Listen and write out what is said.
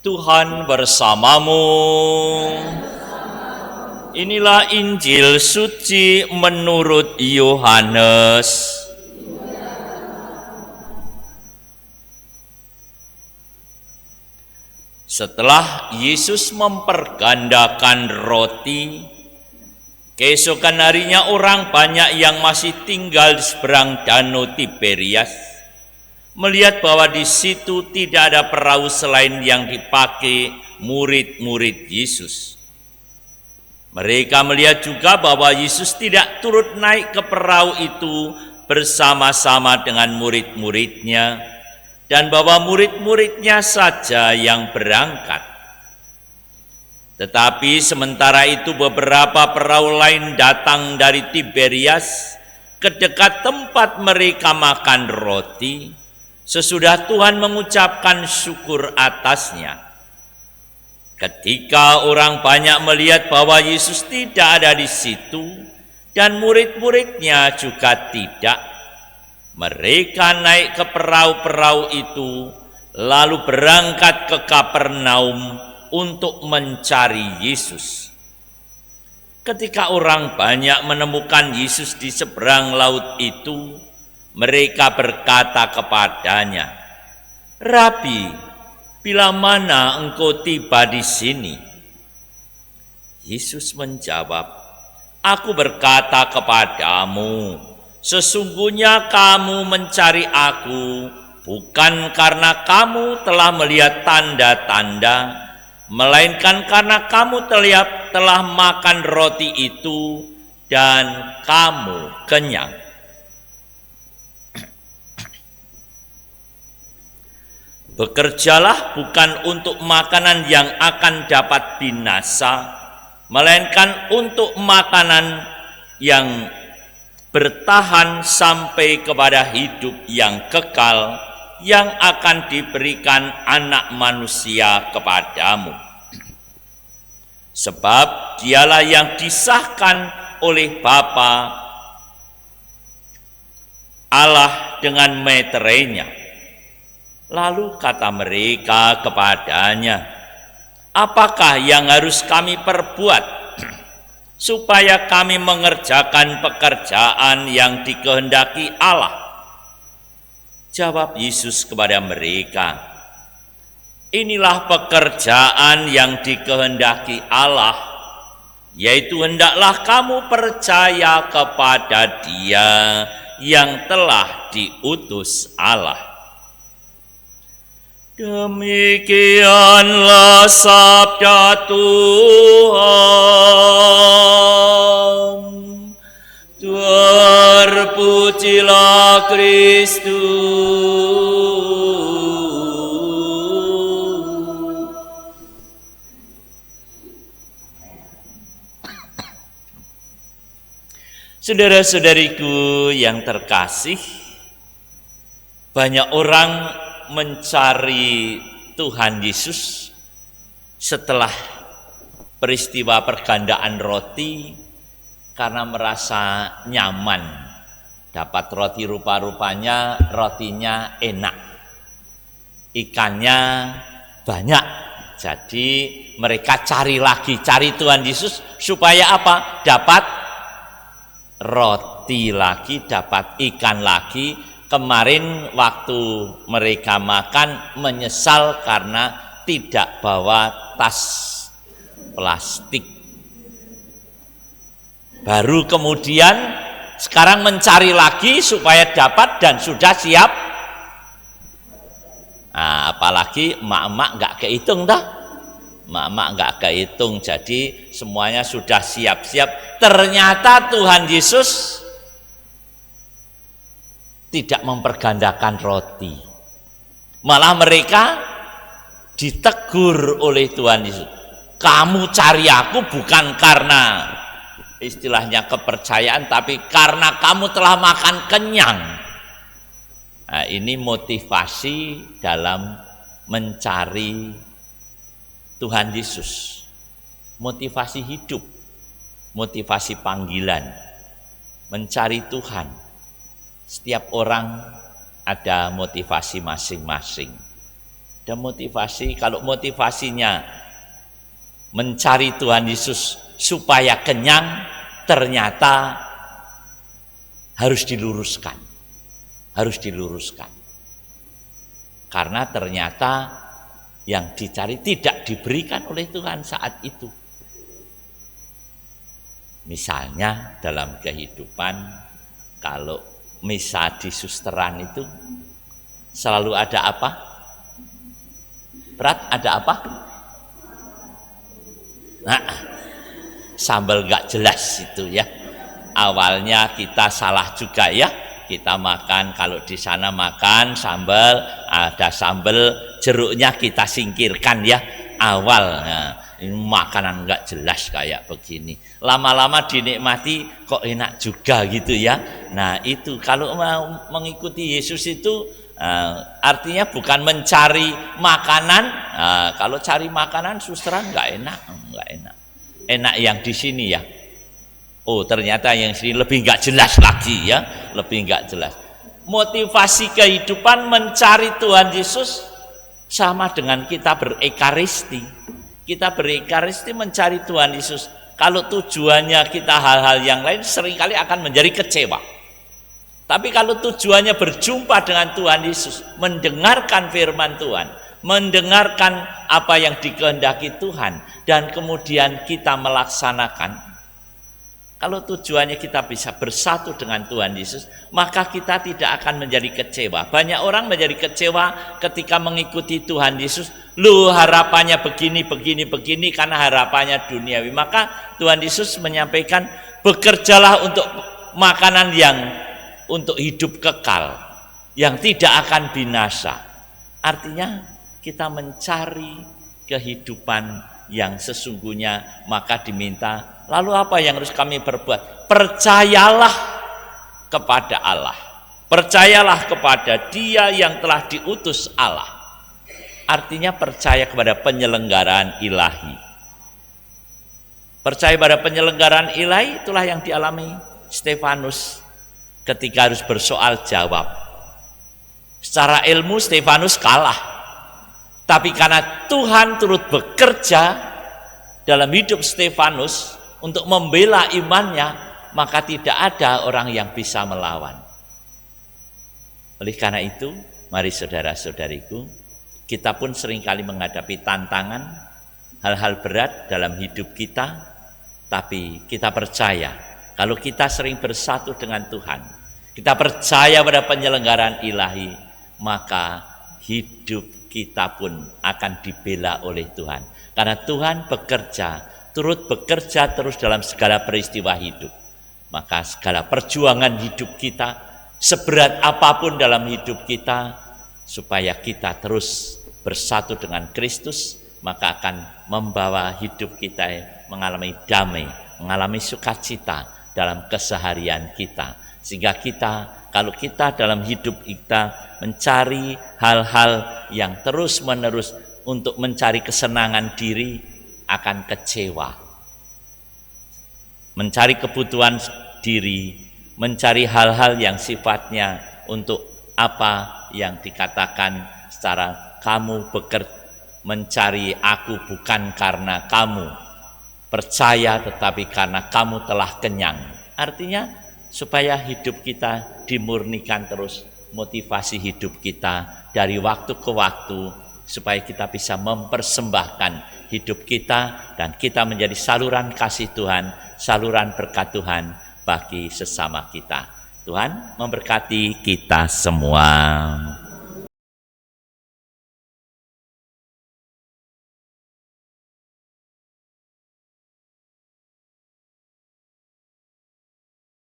Tuhan bersamamu. Inilah Injil suci menurut Yohanes. Setelah Yesus mempergandakan roti, keesokan harinya orang banyak yang masih tinggal di seberang Danau Tiberias melihat bahwa di situ tidak ada perahu selain yang dipakai murid-murid Yesus. Mereka melihat juga bahwa Yesus tidak turut naik ke perahu itu bersama-sama dengan murid-muridnya, dan bahwa murid-muridnya saja yang berangkat. Tetapi sementara itu beberapa perahu lain datang dari Tiberias ke dekat tempat mereka makan roti, sesudah Tuhan mengucapkan syukur atasnya. Ketika orang banyak melihat bahwa Yesus tidak ada di situ dan murid-muridnya juga tidak, mereka naik ke perahu-perahu itu lalu berangkat ke Kapernaum untuk mencari Yesus. Ketika orang banyak menemukan Yesus di seberang laut itu, mereka berkata kepadanya, "Rabi, bila mana engkau tiba di sini?" Yesus menjawab, "Aku berkata kepadamu, sesungguhnya kamu mencari aku bukan karena kamu telah melihat tanda-tanda, melainkan karena kamu telah makan roti itu dan kamu kenyang." Bekerjalah bukan untuk makanan yang akan dapat binasa, melainkan untuk makanan yang bertahan sampai kepada hidup yang kekal yang akan diberikan Anak Manusia kepadamu. Sebab dialah yang disahkan oleh Bapa Allah dengan meterainya. Lalu kata mereka kepadanya, "Apakah yang harus kami perbuat supaya kami mengerjakan pekerjaan yang dikehendaki Allah?" Jawab Yesus kepada mereka, "Inilah pekerjaan yang dikehendaki Allah, yaitu hendaklah kamu percaya kepada Dia yang telah diutus Allah." Demikianlah sabda Tuhan. Terpujilah Kristus. Saudara-saudariku yang terkasih, banyak orang mencari Tuhan Yesus setelah peristiwa pergandaan roti karena merasa nyaman. Dapat roti rupa-rupanya, rotinya enak, ikannya banyak. Jadi mereka cari Tuhan Yesus supaya apa? Dapat roti lagi, dapat ikan lagi. Kemarin waktu mereka makan menyesal karena tidak bawa tas plastik. Baru kemudian sekarang mencari lagi supaya dapat dan sudah siap. Nah, apalagi emak-emak nggak kehitung dah. Emak-emak nggak kehitung, jadi semuanya sudah siap-siap. Ternyata Tuhan Yesus tidak mempergandakan roti. Malah mereka ditegur oleh Tuhan Yesus. "Kamu cari aku bukan karena istilahnya kepercayaan, tapi karena kamu telah makan kenyang." Nah, ini motivasi dalam mencari Tuhan Yesus. Motivasi hidup, motivasi panggilan, mencari Tuhan. Setiap orang ada motivasi masing-masing. Ada motivasi, kalau motivasinya mencari Tuhan Yesus supaya kenyang, ternyata harus diluruskan. Harus diluruskan. Karena ternyata yang dicari tidak diberikan oleh Tuhan saat itu. Misalnya dalam kehidupan, kalau misa di susteran itu selalu ada apa? Berat ada apa? Nah, sambal gak jelas itu ya. Awalnya kita salah juga ya. Kita makan, kalau di sana makan sambal, ada sambal, jeruknya kita singkirkan ya. Awal, nah, ini makanan nggak jelas kayak begini. Lama-lama dinikmati kok enak juga gitu ya. Nah itu kalau mau mengikuti Yesus itu artinya bukan mencari makanan. Kalau cari makanan susteran nggak enak. Enak yang di sini ya. Oh ternyata yang sini lebih nggak jelas lagi ya, lebih nggak jelas. Motivasi kehidupan mencari Tuhan Yesus sama dengan kita berekaristi. Kita berekaristi mencari Tuhan Yesus. Kalau tujuannya kita hal-hal yang lain seringkali akan menjadi kecewa. Tapi kalau tujuannya berjumpa dengan Tuhan Yesus, mendengarkan firman Tuhan, mendengarkan apa yang dikehendaki Tuhan, dan kemudian kita melaksanakan. Kalau tujuannya kita bisa bersatu dengan Tuhan Yesus, maka kita tidak akan menjadi kecewa. Banyak orang menjadi kecewa ketika mengikuti Tuhan Yesus. Lu harapannya begini karena harapannya duniawi. Maka Tuhan Yesus menyampaikan, bekerjalah untuk makanan yang untuk hidup kekal, yang tidak akan binasa. Artinya kita mencari kehidupan yang sesungguhnya, maka diminta, lalu apa yang harus kami perbuat? Percayalah kepada Allah. Percayalah kepada Dia yang telah diutus Allah. Artinya percaya kepada penyelenggaraan ilahi. Percaya pada penyelenggaraan ilahi, itulah yang dialami Stefanus ketika harus bersoal jawab. Secara ilmu Stefanus kalah. Tapi karena Tuhan turut bekerja dalam hidup Stefanus untuk membela imannya, maka tidak ada orang yang bisa melawan. Oleh karena itu, mari saudara-saudariku, kita pun seringkali menghadapi tantangan, hal-hal berat dalam hidup kita, tapi kita percaya kalau kita sering bersatu dengan Tuhan, kita percaya pada penyelenggaraan ilahi, maka hidup kita pun akan dibela oleh Tuhan. Karena Tuhan turut bekerja terus dalam segala peristiwa hidup. Maka segala perjuangan hidup kita, seberat apapun dalam hidup kita, supaya kita terus bersatu dengan Kristus, maka akan membawa hidup kita mengalami damai, mengalami sukacita dalam keseharian kita. Sehingga kalau kita dalam hidup kita mencari hal-hal yang terus-menerus untuk mencari kesenangan diri, akan kecewa. Mencari kebutuhan diri, mencari hal-hal yang sifatnya untuk apa yang dikatakan secara kamu mencari aku bukan karena kamu percaya, tetapi karena kamu telah kenyang. Artinya supaya hidup kita dimurnikan terus, motivasi hidup kita dari waktu ke waktu, supaya kita bisa mempersembahkan hidup kita dan kita menjadi saluran kasih Tuhan, saluran berkat Tuhan bagi sesama kita. Tuhan memberkati kita semua.